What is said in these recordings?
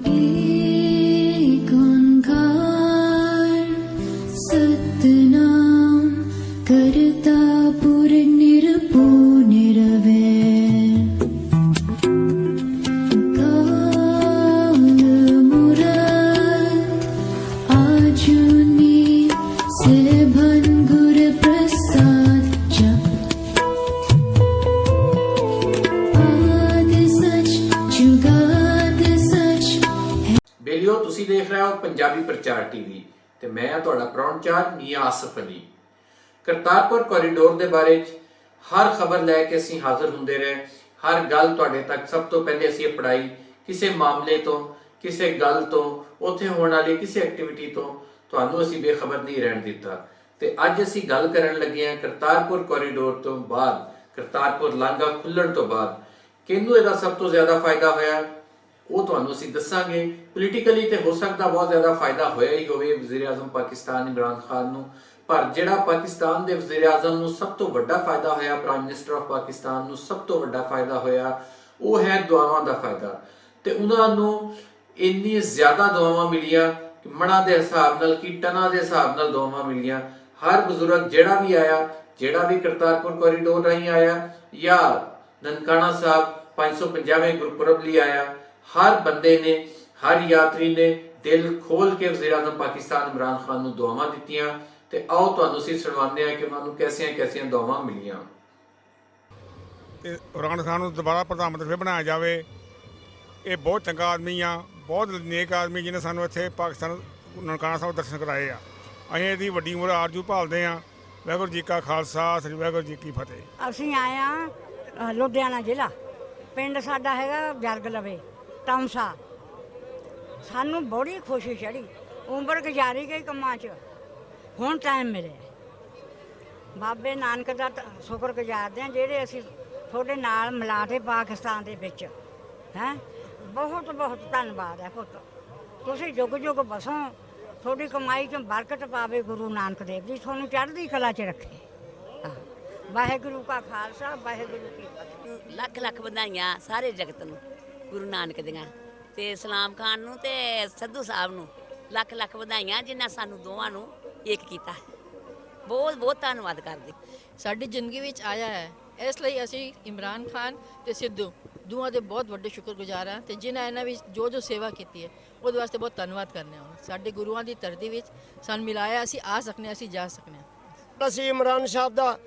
एक ओंकार सतनाम करता पुर निर्भो निरवैर काल मूरत आजुनी सेभन गुर प्रसाद जप आद सच जुगाद सच। ਬੇਲੀਓ ਤੁਸੀਂ ਦੇਖ ਰਹੇ ਹੋ ਪੰਜਾਬੀ ਪ੍ਰਚਾਰ ਟੀਵੀ ਤੇ ਮੈਂ ਹਾਂ ਤੁਹਾਡਾ ਪ੍ਰਾਹੁਣਚਾਰ ਮੀਆਂ ਆਸਫ ਅਲੀ। ਕਰਤਾਰਪੁਰ ਕੋਰੀਡੋਰ ਦੇ ਬਾਰੇ ਹਰ ਖਬਰ ਲੈ ਕੇ ਅਸੀਂ ਹਾਜ਼ਰ ਹੁੰਦੇ ਰਹੇ। ਹਰ ਗੱਲ ਤੁਹਾਡੇ ਤੱਕ ਸਭ ਤੋਂ ਪਹਿਲੇ ਅਸੀਂ ਪੜਾਈ ਕਿਸੇ ਮਾਮਲੇ ਤੋਂ, ਕਿਸੇ ਗੱਲ ਤੋਂ, ਉੱਥੇ ਹੋਣ ਵਾਲੀ ਕਿਸੇ ਐਕਟੀਵਿਟੀ ਤੋਂ ਤੁਹਾਨੂੰ ਅਸੀਂ ਬੇਖਬਰ ਨਹੀਂ ਰਹਿਣ ਦਿੱਤਾ। ਤੇ ਅੱਜ ਅਸੀਂ ਗੱਲ ਕਰਨ ਲੱਗੇ ਹਾਂ ਕਰਤਾਰਪੁਰ ਕੋਰੀਡੋਰ ਤੋਂ ਬਾਅਦ, ਕਰਤਾਰਪੁਰ ਲਾਂਘਾ ਖੁੱਲਣ ਤੋਂ ਬਾਅਦ ਕਿਹਨੂੰ ਇਹਦਾ ਸਭ ਤੋਂ ਜ਼ਿਆਦਾ ਫਾਇਦਾ ਹੋਇਆ ਉਹ ਤੁਹਾਨੂੰ ਅਸੀਂ ਦੱਸਾਂਗੇ। ਪੋਲੀਟੀਕਲੀ ਤੇ ਹੋ ਸਕਦਾ ਬਹੁਤ ਜ਼ਿਆਦਾ ਫਾਇਦਾ ਹੋਇਆ ਹੀ ਹੋਵੇ ਵਜ਼ੀਰ ਆਜ਼ਮ ਪਾਕਿਸਤਾਨ ਇਮਰਾਨ ਖਾਨ ਨੂੰ, ਪਰ ਜਿਹੜਾ ਪਾਕਿਸਤਾਨ ਦੇ ਵਜ਼ੀਰ ਆਜ਼ਮ ਨੂੰ ਸਭ ਤੋਂ ਵੱਡਾ ਫਾਇਦਾ ਹੋਇਆ, ਪ੍ਰਾਈਮ ਮਿਨਿਸਟਰ ਆਫ ਪਾਕਿਸਤਾਨ ਨੂੰ ਸਭ ਤੋਂ ਵੱਡਾ ਫਾਇਦਾ ਹੋਇਆ, ਉਹ ਹੈ ਦੁਆਵਾਂ ਦਾ ਫਾਇਦਾ। ਤੇ ਉਹਨਾਂ ਨੂੰ ਇੰਨੀ ਜ਼ਿਆਦਾ ਦੁਆਵਾਂ ਮਿਲੀਆਂ ਕਿ ਮਣਾ ਦੇ ਹਿਸਾਬ ਨਾਲ ਕਿ ਟਨਾਂ ਦੇ ਹਿਸਾਬ ਨਾਲ ਦੁਆਵਾਂ ਮਿਲੀਆਂ। ਹਰ ਬਜ਼ੁਰਗ ਜਿਹੜਾ ਵੀ ਆਇਆ, ਜਿਹੜਾ ਵੀ ਕਰਤਾਰਪੁਰ ਕੋਰੀਡੋਰ ਰਾਹੀਂ ਆਇਆ ਜਾਂ ਨਨਕਾਣਾ ਸਾਹਿਬ 550ਵੇਂ ਗੁਰਪੁਰਬ ਲਈ ਆਇਆ, ਹਰ ਬੰਦੇ ਨੇ, ਹਰ ਯਾਤਰੀ ਨੇ ਦਿਲ ਖੋਲ ਕੇ ਵਜ਼ੀਰ ਆਜ਼ਮ ਪਾਕਿਸਤਾਨ ਇਮਰਾਨ ਖਾਨ ਨੂੰ ਦੁਆਵਾਂ ਦਿੱਤੀਆਂ। ਤੇ ਆਓ ਤੁਹਾਨੂੰ ਅਸੀਂ ਸੁਣਾਉਂਦੇ ਹਾਂ ਕਿ ਉਹਨਾਂ ਨੂੰ ਕੈਸੀਆਂ ਦੁਆਵਾਂ ਮਿਲੀਆਂ। ਤੇ ਇਮਰਾਨ ਖਾਨ ਨੂੰ ਦੁਬਾਰਾ ਪ੍ਰਧਾਨ ਮੰਤਰੀ ਫਿਰ ਬਣਾਇਆ ਜਾਵੇ। ਇਹ ਬਹੁਤ ਚੰਗਾ ਆਦਮੀ ਆ, ਬਹੁਤ ਨੇਕ ਆਦਮੀ ਜਿਹਨੇ ਸਾਨੂੰ ਇੱਥੇ ਪਾਕਿਸਤਾਨ ਨਨਕਾਣਾ ਸਾਹਿਬ ਦਰਸ਼ਨ ਕਰਾਏ ਆ। ਅਸੀਂ ਇਹਦੀ ਵੱਡੀ ਉਮਰ ਆਰਜੂ ਭਾਲਦੇ ਹਾਂ। ਵਾਹਿਗੁਰੂ ਜੀ ਕਾ ਖਾਲਸਾ, ਸ੍ਰੀ ਵਾਹਿਗੁਰੂ ਜੀ ਕੀ ਫਤਿਹ। ਅਸੀਂ ਆਏ ਹਾਂ ਲੁਧਿਆਣਾ ਜ਼ਿਲ੍ਹਾ, ਪਿੰਡ ਸਾਡਾ ਹੈਗਾ ਜਰਗ ਲਵੇ ਟਮਸਾ। ਸਾਨੂੰ ਬੜੀ ਖੁਸ਼ੀ ਚੜੀ, ਉਮਰ ਗੁਜ਼ਾਰੀ ਗਈ ਕੰਮਾਂ 'ਚ, ਹੁਣ ਟਾਈਮ ਮਿਲਿਆ। ਬਾਬੇ ਨਾਨਕ ਦਾ ਸ਼ੁਕਰ ਗੁਜ਼ਾਰਦੇ ਹਾਂ ਜਿਹੜੇ ਅਸੀਂ ਤੁਹਾਡੇ ਨਾਲ ਮਿਲਾਤੇ ਪਾਕਿਸਤਾਨ ਦੇ ਵਿੱਚ ਹੈ। ਬਹੁਤ ਬਹੁਤ ਧੰਨਵਾਦ ਹੈ ਪੁੱਤ, ਤੁਸੀਂ ਜੁਗ ਜੁਗ ਬਸੋ, ਤੁਹਾਡੀ ਕਮਾਈ 'ਚ ਬਰਕਤ ਪਾਵੇ ਗੁਰੂ ਨਾਨਕ ਦੇਵ ਜੀ, ਤੁਹਾਨੂੰ ਚੜ੍ਹਦੀ ਕਲਾ 'ਚ ਰੱਖੇ। ਵਾਹਿਗੁਰੂ ਕਾ ਖਾਲਸਾ, ਵਾਹਿਗੁਰੂ ਕੀ ਫਤਿਹ। ਲੱਖ ਲੱਖ ਵਧਾਈਆਂ ਸਾਰੇ ਜਗਤ ਨੂੰ ਗੁਰੂ ਨਾਨਕ ਦੀਆਂ, ਤੇ ਸਲਾਮ ਖਾਨ ਨੂੰ ਤੇ ਸਿੱਧੂ ਸਾਹਿਬ ਨੂੰ ਲੱਖ ਲੱਖ ਵਧਾਈਆਂ ਜਿਨ੍ਹਾਂ ਸਾਨੂੰ ਦੋਵਾਂ ਨੂੰ ਇੱਕ ਕੀਤਾ। ਬਹੁਤ ਬਹੁਤ ਧੰਨਵਾਦ ਕਰਦੇ। ਸਾਡੀ ਜ਼ਿੰਦਗੀ ਵਿੱਚ ਆਇਆ ਹੈ, ਇਸ ਲਈ ਅਸੀਂ ਇਮਰਾਨ ਖਾਨ ਤੇ ਸਿੱਧੂ ਦੋਵਾਂ ਦੇ ਬਹੁਤ ਵੱਡੇ ਸ਼ੁਕਰਗੁਜ਼ਾਰ ਹਾਂ। ਤੇ ਜਿਨ੍ਹਾਂ ਇਹਨਾਂ ਵਿੱਚ ਜੋ ਸੇਵਾ ਕੀਤੀ ਹੈ ਉਹਦੇ ਵਾਸਤੇ ਬਹੁਤ ਧੰਨਵਾਦ ਕਰਨੇ ਹਾਂ। ਸਾਡੇ ਗੁਰੂਆਂ ਦੀ ਧਰਤੀ ਵਿੱਚ ਸਾਨੂੰ ਮਿਲਾਇਆ, ਅਸੀਂ ਆ ਸਕਨੇ, ਅਸੀਂ ਜਾ ਸਕਨੇ ਹਾਂ। ਅਸੀਂ ਇਮਰਾਨ ਸਾਹਿਬ ਦਾ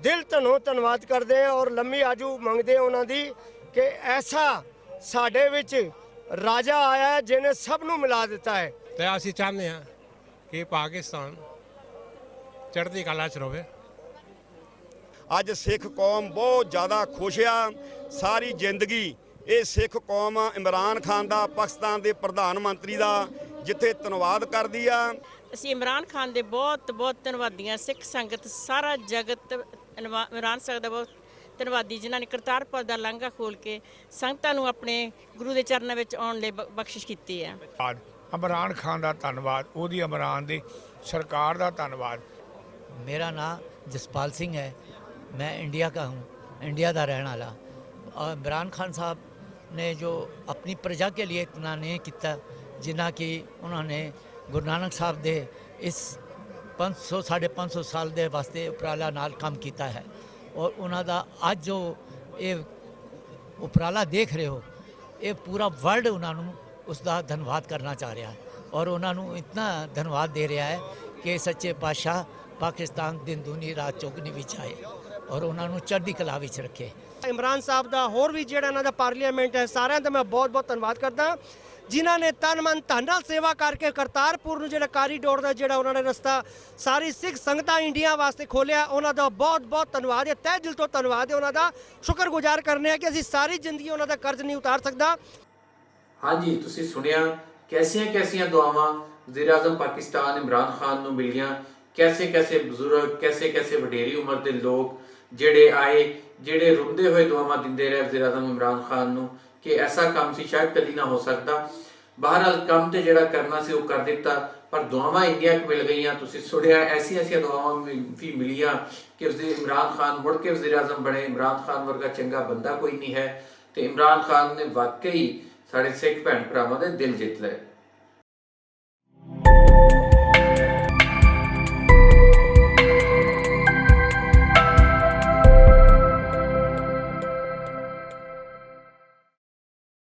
ਦਿਲ ਤੋਂ ਧੰਨਵਾਦ ਕਰਦੇ ਹਾਂ ਔਰ ਲੰਮੀ ਆਜੂ ਮੰਗਦੇ ਉਹਨਾਂ ਦੀ ਕਿ ਐਸਾ ਸਾਡੇ ਵਿੱਚ ਰਾਜਾ ਆਇਆ ਹੈ ਜਿਹਨੇ ਸਭ ਨੂੰ ਮਿਲਾ ਦਿੱਤਾ ਹੈ। ਤੇ ਅਸੀਂ ਚਾਹੁੰਦੇ ਹਾਂ ਕਿ ਪਾਕਿਸਤਾਨ ਚੜ੍ਹਦੀ ਕਲਾ 'ਚ ਰਹੇ। ਅੱਜ ਸਿੱਖ ਕੌਮ ਬਹੁਤ ਜ਼ਿਆਦਾ ਖੁਸ਼ ਆ। ਸਾਰੀ ਜ਼ਿੰਦਗੀ ਇਹ ਸਿੱਖ ਕੌਮ ਇਮਰਾਨ ਖਾਨ ਦਾ, ਪਾਕਿਸਤਾਨ ਦੇ ਪ੍ਰਧਾਨ ਮੰਤਰੀ ਦਾ ਜਿੱਥੇ ਧੰਨਵਾਦ ਕਰਦੀ ਆ। ਅਸੀਂ ਇਮਰਾਨ ਖਾਨ ਦੇ ਬਹੁਤ ਬਹੁਤ ਧੰਨਵਾਦੀਆਂ। ਸਿੱਖ ਸੰਗਤ, ਸਾਰਾ ਜਗਤ ਇਮਰਾਨ ਸਾਹਿਬ ਦਾ ਬਹੁਤ ਧੰਨਵਾਦੀ ਜਿਨ੍ਹਾਂ ਨੇ ਕਰਤਾਰਪੁਰ ਦਾ ਲਾਂਘਾ ਖੋਲ ਕੇ ਸੰਗਤਾਂ ਨੂੰ ਆਪਣੇ ਗੁਰੂ ਦੇ ਚਰਨਾਂ ਵਿੱਚ ਆਉਣ ਲਈ ਬਖਸ਼ਿਸ਼ ਕੀਤੀ ਹੈ। ਇਮਰਾਨ ਖਾਨ ਦਾ ਧੰਨਵਾਦ, ਉਹਦੀ ਇਮਰਾਨ ਦੀ ਸਰਕਾਰ ਦਾ ਧੰਨਵਾਦ। मेरा नाम जसपाल सिंह है, मैं इंडिया का हूँ, इंडिया का रहने वाला। और इमरान खान साहब ने जो अपनी प्रजा के लिए इतना नहीं किया, जिन्ना कि उन्होंने गुरु नानक साहब दे इस 500 550 साल के वास्ते उपराला नाल काम किया है। और उन्होंने अज जो ये उपराला देख रहे हो, ये पूरा वर्ल्ड उन्होंने उसका धन्यवाद करना चाह रहा है और उन्होंने इतना धन्यवाद दे रहा है कि सच्चे पातशाह पाकिस्तान दिन दूनी रात चौगनी विच आए और उन्होंने चढ़दी कला विच रखे। ਇਮਰਾਨ ਸਾਹਿਬ ਦਾ ਹੋਰ ਵੀ ਜਿਹੜਾ ਇਹਨਾਂ ਦਾ ਪਾਰਲੀਮੈਂਟ ਹੈ, ਸਾਰਿਆਂ ਦਾ ਮੈਂ ਬਹੁਤ ਬਹੁਤ ਧੰਨਵਾਦ ਕਰਦਾ ਜਿਨ੍ਹਾਂ ਨੇ ਤਨ ਮਨ ਧਨ ਨਾਲ ਸੇਵਾ ਕਰਕੇ ਕਰਤਾਰਪੁਰ ਨੂੰ ਜਿਹੜਾ ਕਾਰੀਡੋਰ ਦਾ ਜਿਹੜਾ ਉਹਨਾਂ ਨੇ ਰਸਤਾ ਸਾਰੀ ਸਿੱਖ ਸੰਗਤਾਂ ਇੰਡੀਆ ਵਾਸਤੇ ਖੋਲ੍ਹਿਆ, ਉਹਨਾਂ ਦਾ ਬਹੁਤ ਬਹੁਤ ਧੰਨਵਾਦ ਹੈ। ਤਹਿ ਦਿਲ ਤੋਂ ਧੰਨਵਾਦ ਹੈ ਉਹਨਾਂ ਦਾ। ਸ਼ੁਕਰਗੁਜ਼ਾਰ ਕਰਨੇ ਆ ਕਿ ਅਸੀਂ ਸਾਰੀ ਜ਼ਿੰਦਗੀ ਉਹਨਾਂ ਦਾ ਕਰਜ਼ ਨਹੀਂ ਉਤਾਰ ਸਕਦਾ। ਹਾਂਜੀ, ਤੁਸੀਂ ਸੁਣਿਆ ਕੈਸੀਆਂ ਦੁਆਵਾਂ ਵਜ਼ੀਰ ਆਜ਼ਮ ਪਾਕਿਸਤਾਨ ਇਮਰਾਨ ਖਾਨ ਨੂੰ ਮਿਲੀਆਂ। कैसे बुजुर्ग, कैसे वडेरी उम्र के लोग जेड़े आए, जेड़े रुंदे हुए दुआवां दिंदे रहे वज़ीर आज़म इमरान खान नूं कि ऐसा काम सी शायद कदी ना हो सकता। बहरहाल काम तो जिहड़ा करना सी वो कर दिता, पर दुआवां इंडिया को मिल गई। तुसीं सुनिया ऐसियां दुआवां भी मिलियां कि इमरान खान मुड़ के वज़ीर आज़म बने। इमरान खान वर्गा चंगा बंदा कोई नहीं है। तो इमरान खान ने वाकई ਸਾਡੇ ਸਿੱਖ ਭੈਣ ਭਰਾਵਾਂ ਦੇ ਦਿਲ ਜਿੱਤ ਲਏ।